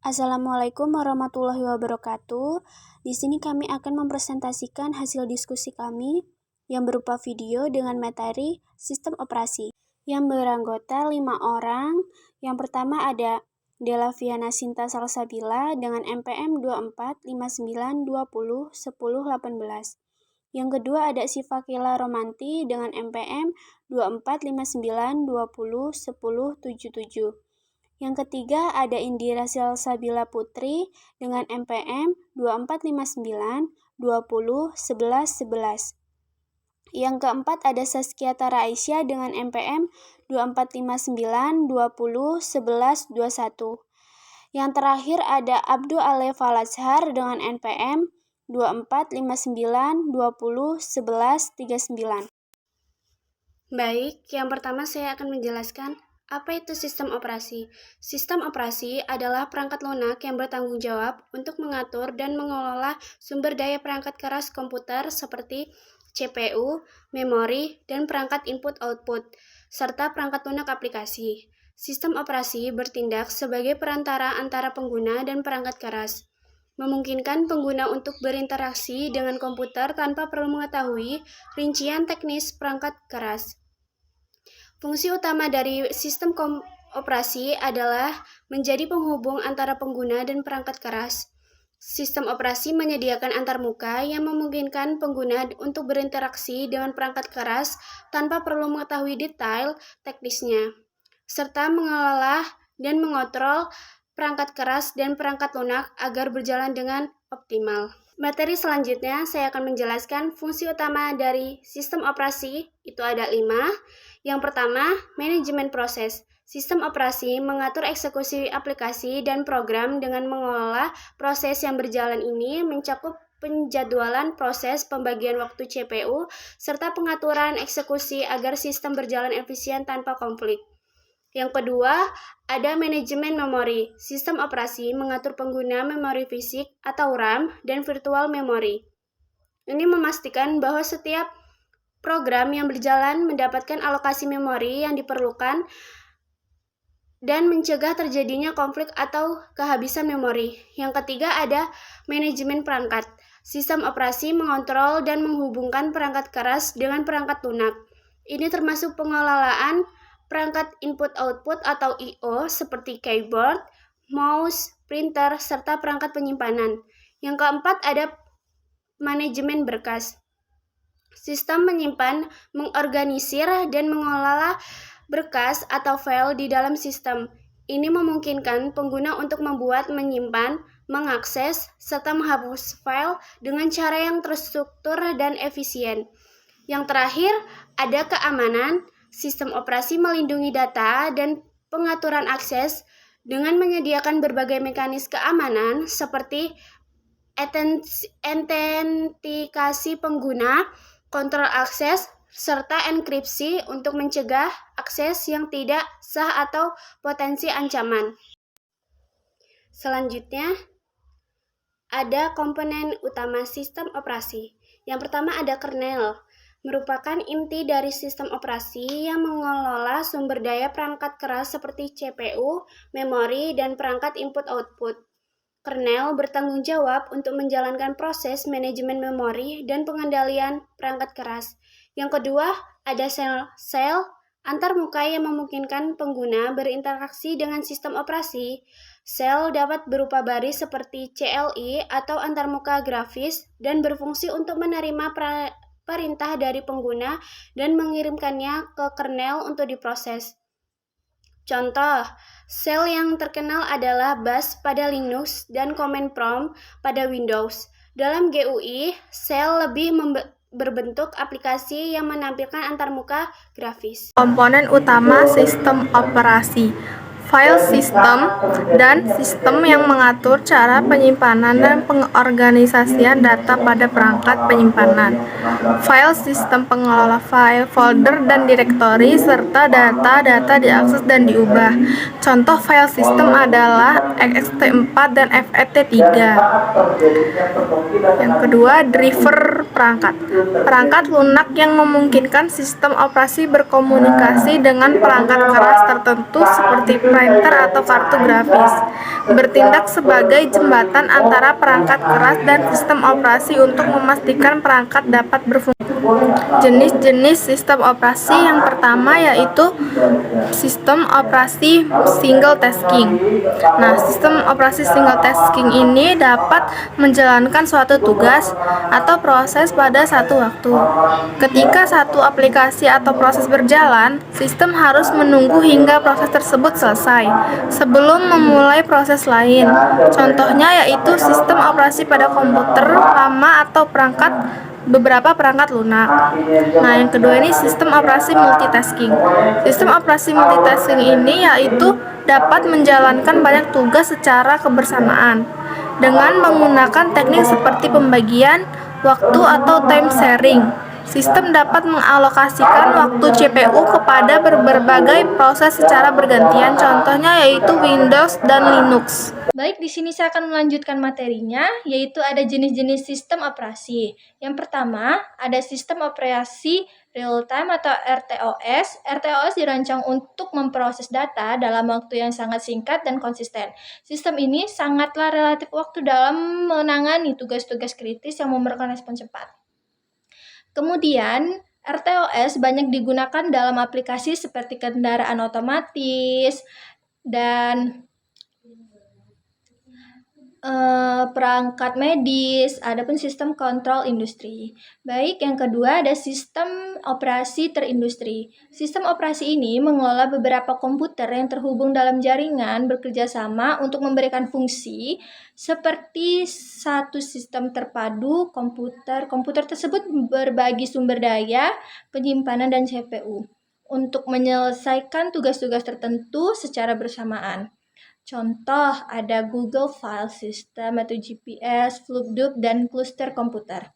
Assalamualaikum warahmatullahi wabarakatuh. Di sini kami akan mempresentasikan hasil diskusi kami yang berupa video dengan materi sistem operasi yang beranggota 5 orang. Yang pertama ada Della Viana Sinta Salsabila dengan NPM 2459201018. Yang kedua ada Siva Kila Romanti dengan NPM 2459201077. Yang ketiga ada Indira Salsabila Putri dengan NPM 2459201111. Yang keempat ada Saskia Tara Aisyah dengan NPM 2459201121. Yang terakhir ada Abdul Alef Al-Azhar dengan NPM 2459201139. Baik, yang pertama saya akan menjelaskan apa itu sistem operasi. Sistem operasi adalah perangkat lunak yang bertanggung jawab untuk mengatur dan mengelola sumber daya perangkat keras komputer seperti CPU, memori, dan perangkat input-output, serta perangkat lunak aplikasi. Sistem operasi bertindak sebagai perantara antara pengguna dan perangkat keras, memungkinkan pengguna untuk berinteraksi dengan komputer tanpa perlu mengetahui rincian teknis perangkat keras. Fungsi utama dari sistem operasi adalah menjadi penghubung antara pengguna dan perangkat keras. Sistem operasi menyediakan antarmuka yang memungkinkan pengguna untuk berinteraksi dengan perangkat keras tanpa perlu mengetahui detail teknisnya, serta mengelola dan mengontrol perangkat keras dan perangkat lunak agar berjalan dengan optimal. Materi selanjutnya saya akan menjelaskan fungsi utama dari sistem operasi, itu ada 5. Yang pertama, manajemen proses. Sistem operasi mengatur eksekusi aplikasi dan program dengan mengelola proses yang berjalan. Ini mencakup penjadwalan proses, pembagian waktu CPU, serta pengaturan eksekusi agar sistem berjalan efisien tanpa konflik. Yang kedua, ada manajemen memori. Sistem operasi mengatur pengguna memori fisik atau RAM dan virtual memory. Ini memastikan bahwa setiap program yang berjalan mendapatkan alokasi memori yang diperlukan dan mencegah terjadinya konflik atau kehabisan memori. Yang ketiga ada manajemen perangkat. Sistem operasi mengontrol dan menghubungkan perangkat keras dengan perangkat lunak. Ini termasuk pengelolaan perangkat input-output atau I/O seperti keyboard, mouse, printer, serta perangkat penyimpanan. Yang keempat ada manajemen berkas. Sistem menyimpan, mengorganisir, dan mengelola berkas atau file di dalam sistem. Ini memungkinkan pengguna untuk membuat, menyimpan, mengakses, serta menghapus file dengan cara yang terstruktur dan efisien. Yang terakhir, ada keamanan. Sistem operasi melindungi data dan pengaturan akses dengan menyediakan berbagai mekanisme keamanan seperti autentikasi pengguna, kontrol akses, serta enkripsi untuk mencegah akses yang tidak sah atau potensi ancaman. Selanjutnya, ada komponen utama sistem operasi. Yang pertama ada kernel, merupakan inti dari sistem operasi yang mengelola sumber daya perangkat keras seperti CPU, memori, dan perangkat input-output. Kernel bertanggung jawab untuk menjalankan proses manajemen memori dan pengendalian perangkat keras. Yang kedua, ada sel antarmuka yang memungkinkan pengguna berinteraksi dengan sistem operasi. Sel dapat berupa baris seperti CLI atau antarmuka grafis dan berfungsi untuk menerima perintah dari pengguna dan mengirimkannya ke kernel untuk diproses. Contoh, sel yang terkenal adalah bash pada Linux dan command prompt pada Windows. Dalam GUI, sel lebih berbentuk aplikasi yang menampilkan antarmuka grafis. Komponen utama sistem operasi: file system dan sistem yang mengatur cara penyimpanan dan pengorganisasian data pada perangkat penyimpanan. File system pengelola file, folder, dan direktori, serta data-data diakses dan diubah. Contoh file system adalah ext4 dan fet3. Yang kedua, driver perangkat. Perangkat lunak yang memungkinkan sistem operasi berkomunikasi dengan perangkat keras tertentu seperti printer atau kartu grafis, bertindak sebagai jembatan antara perangkat keras dan sistem operasi untuk memastikan perangkat dapat berfungsi. Jenis-jenis sistem operasi yang pertama yaitu sistem operasi single tasking. Nah, sistem operasi single tasking ini dapat menjalankan suatu tugas atau proses pada satu waktu. Ketika satu aplikasi atau proses berjalan, sistem harus menunggu hingga proses tersebut selesai sebelum memulai proses lain. Contohnya yaitu sistem operasi pada komputer lama atau beberapa perangkat lunak. Nah, yang kedua ini sistem operasi multitasking. Sistem operasi multitasking ini yaitu dapat menjalankan banyak tugas secara kebersamaan dengan menggunakan teknik seperti pembagian waktu atau time sharing. Sistem dapat mengalokasikan waktu CPU kepada berbagai proses secara bergantian, contohnya yaitu Windows dan Linux. Baik, di sini saya akan melanjutkan materinya, yaitu ada jenis-jenis sistem operasi. Yang pertama, ada sistem operasi real time atau RTOS. RTOS dirancang untuk memproses data dalam waktu yang sangat singkat dan konsisten. Sistem ini sangatlah relatif waktu dalam menangani tugas-tugas kritis yang memerlukan respon cepat. Kemudian, RTOS banyak digunakan dalam aplikasi seperti kendaraan otomatis dan perangkat medis, adapun sistem kontrol industri. Baik, yang kedua ada sistem operasi terindustri. Sistem operasi ini mengelola beberapa komputer yang terhubung dalam jaringan bekerja sama untuk memberikan fungsi seperti satu sistem terpadu komputer. Komputer tersebut berbagi sumber daya, penyimpanan, dan CPU untuk menyelesaikan tugas-tugas tertentu secara bersamaan. Contoh ada Google File System atau GPS, Flipbook, dan cluster komputer.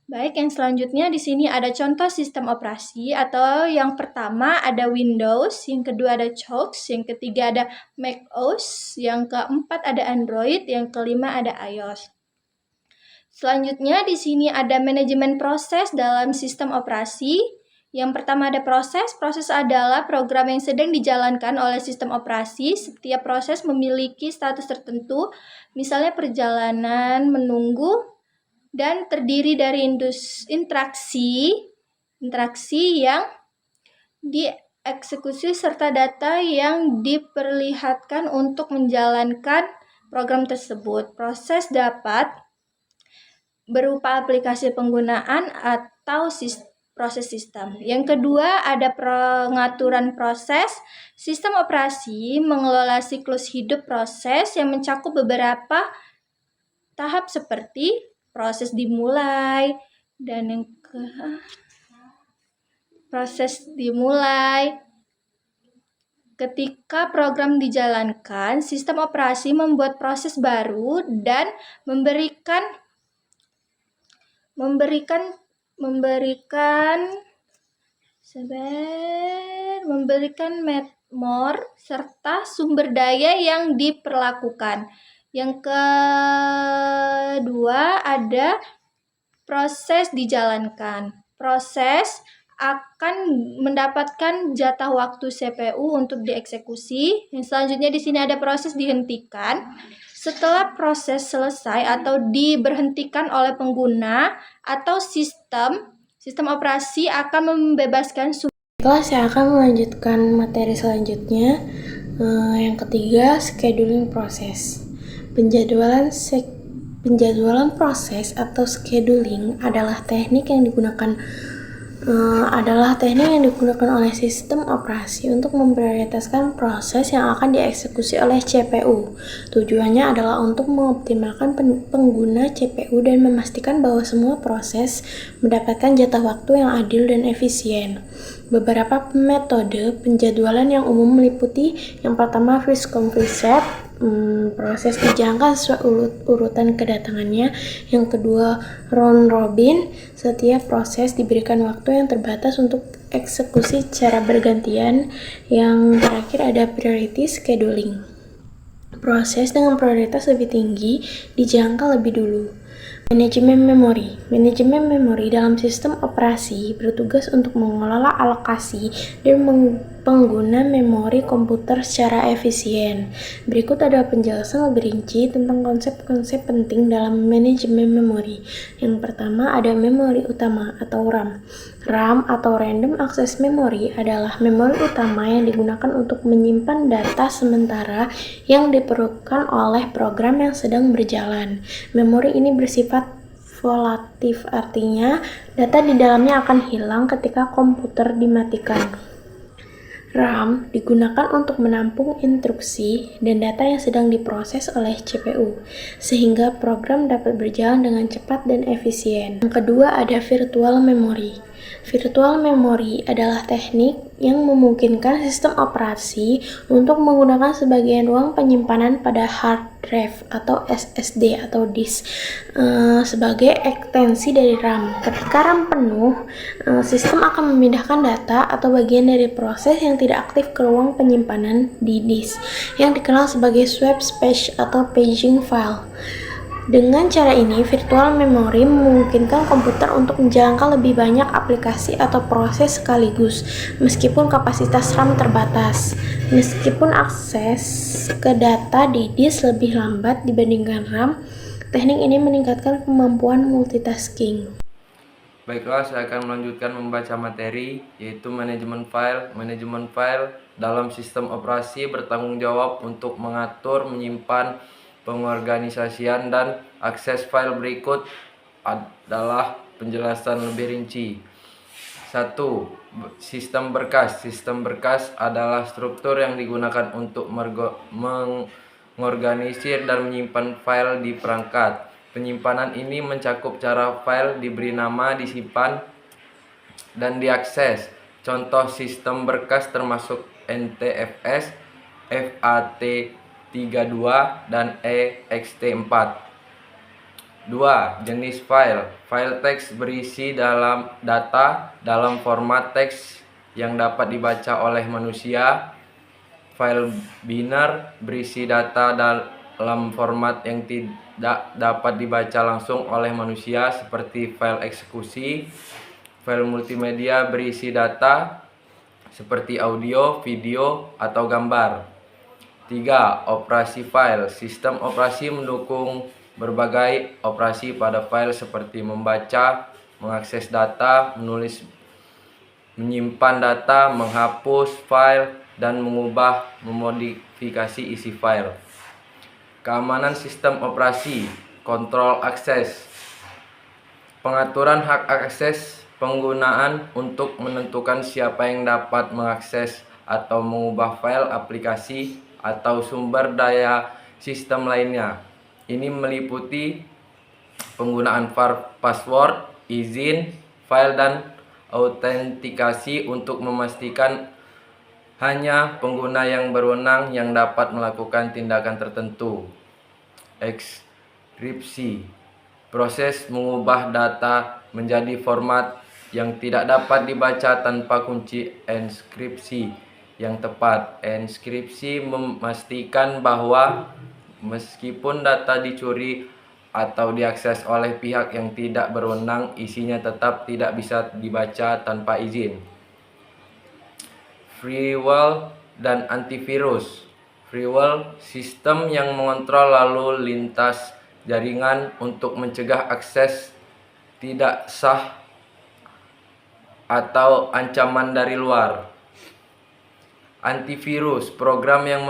Baik, yang selanjutnya di sini ada contoh sistem operasi atau yang pertama ada Windows, yang kedua ada CHOX, yang ketiga ada macOS, yang keempat ada Android, yang kelima ada iOS. Selanjutnya di sini ada manajemen proses dalam sistem operasi. Yang pertama ada proses. Proses adalah program yang sedang dijalankan oleh sistem operasi. Setiap proses memiliki status tertentu, misalnya perjalanan, menunggu, dan terdiri dari interaksi yang dieksekusi serta data yang diperlihatkan untuk menjalankan program tersebut. Proses dapat berupa aplikasi penggunaan atau proses sistem. Yang kedua ada pengaturan proses. Sistem operasi mengelola siklus hidup proses yang mencakup beberapa tahap seperti proses dimulai dan proses dimulai. Ketika program dijalankan, sistem operasi membuat proses baru dan memberikan memor serta sumber daya yang diperlakukan. Yang kedua ada proses dijalankan. Proses akan mendapatkan jatah waktu CPU untuk dieksekusi. Yang selanjutnya di sini ada proses dihentikan. Setelah proses selesai atau diberhentikan oleh pengguna atau sistem operasi akan membebaskan Baiklah, saya akan melanjutkan materi selanjutnya. Yang ketiga, scheduling proses. Penjadwalan proses atau scheduling adalah teknik yang digunakan oleh sistem operasi untuk memprioritaskan proses yang akan dieksekusi oleh CPU. Tujuannya adalah untuk mengoptimalkan pengguna CPU dan memastikan bahwa semua proses mendapatkan jatah waktu yang adil dan efisien. Beberapa metode penjadwalan yang umum meliputi yang pertama first come first serve, proses dijangka sesuai urutan kedatangannya. Yang kedua round robin, setiap proses diberikan waktu yang terbatas untuk eksekusi secara bergantian. Yang terakhir ada priority scheduling, proses dengan prioritas lebih tinggi dijangka lebih dulu. Manajemen memori dalam sistem operasi bertugas untuk mengelola alokasi dan pengguna memori komputer secara efisien. Berikut ada penjelasan lebih rinci tentang konsep-konsep penting dalam manajemen memori. Yang pertama ada memori utama atau RAM. RAM atau Random Access Memory adalah memori utama yang digunakan untuk menyimpan data sementara yang diperlukan oleh program yang sedang berjalan. Memori ini bersifat volatif, artinya data di dalamnya akan hilang ketika komputer dimatikan. RAM digunakan untuk menampung instruksi dan data yang sedang diproses oleh CPU, sehingga program dapat berjalan dengan cepat dan efisien. Yang kedua ada virtual memory. Virtual memory adalah teknik yang memungkinkan sistem operasi untuk menggunakan sebagian ruang penyimpanan pada hard drive atau SSD atau disk sebagai ekstensi dari RAM. Ketika RAM penuh, sistem akan memindahkan data atau bagian dari proses yang tidak aktif ke ruang penyimpanan di disk, yang dikenal sebagai swap space atau paging file. Dengan cara ini, virtual memory memungkinkan komputer untuk menjalankan lebih banyak aplikasi atau proses sekaligus, meskipun kapasitas RAM terbatas. Meskipun akses ke data di disk lebih lambat dibandingkan RAM, teknik ini meningkatkan kemampuan multitasking. Baiklah, saya akan melanjutkan membaca materi, yaitu manajemen file. Manajemen file dalam sistem operasi bertanggung jawab untuk mengatur, menyimpan, pengorganisasian, dan akses file. Berikut adalah penjelasan lebih rinci. 1. Sistem berkas. Sistem berkas adalah struktur yang digunakan untuk mengorganisir dan menyimpan file di perangkat. Penyimpanan ini mencakup cara file diberi nama, disimpan, dan diakses. Contoh sistem berkas termasuk NTFS, FAT32, dan ext4. 2. Jenis file. File teks berisi dalam data dalam format teks yang dapat dibaca oleh manusia. File biner berisi data dalam format yang tidak dapat dibaca langsung oleh manusia seperti file eksekusi. File multimedia berisi data seperti audio, video, atau gambar. 3. Operasi file. Sistem operasi mendukung berbagai operasi pada file seperti membaca, mengakses data, menulis, menyimpan data, menghapus file, dan mengubah, memodifikasi isi file. Keamanan sistem operasi, kontrol akses, pengaturan hak akses penggunaan untuk menentukan siapa yang dapat mengakses atau mengubah file, aplikasi, atau sumber daya sistem lainnya. Ini meliputi penggunaan password, izin, file, dan autentikasi untuk memastikan hanya pengguna yang berwenang yang dapat melakukan tindakan tertentu. Ekskripsi, proses mengubah data menjadi format yang tidak dapat dibaca tanpa kunci enskripsi yang tepat. Enskripsi memastikan bahwa meskipun data dicuri atau diakses oleh pihak yang tidak berwenang, isinya tetap tidak bisa dibaca tanpa izin. Firewall dan antivirus. Firewall, sistem yang mengontrol lalu lintas jaringan untuk mencegah akses tidak sah atau ancaman dari luar. Antivirus, program yang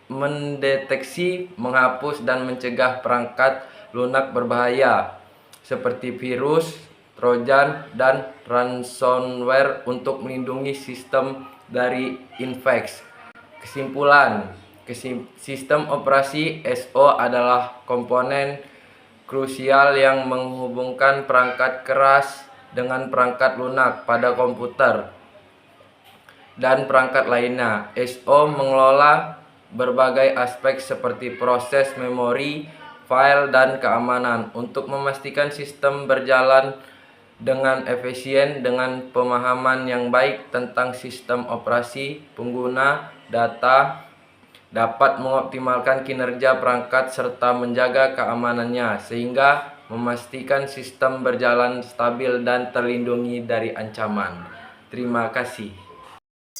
mendeteksi, menghapus, dan mencegah perangkat lunak berbahaya seperti virus, trojan, dan ransomware untuk melindungi sistem dari infeksi. Kesimpulan, sistem operasi SO adalah komponen krusial yang menghubungkan perangkat keras dengan perangkat lunak pada komputer dan perangkat lainnya. SO mengelola berbagai aspek seperti proses, memori, file, dan keamanan untuk memastikan sistem berjalan dengan efisien. Dengan pemahaman yang baik tentang sistem operasi, pengguna data dapat mengoptimalkan kinerja perangkat serta menjaga keamanannya sehingga memastikan sistem berjalan stabil dan terlindungi dari ancaman. Terima kasih.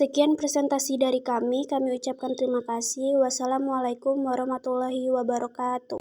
Sekian presentasi dari kami ucapkan terima kasih. Wassalamualaikum warahmatullahi wabarakatuh.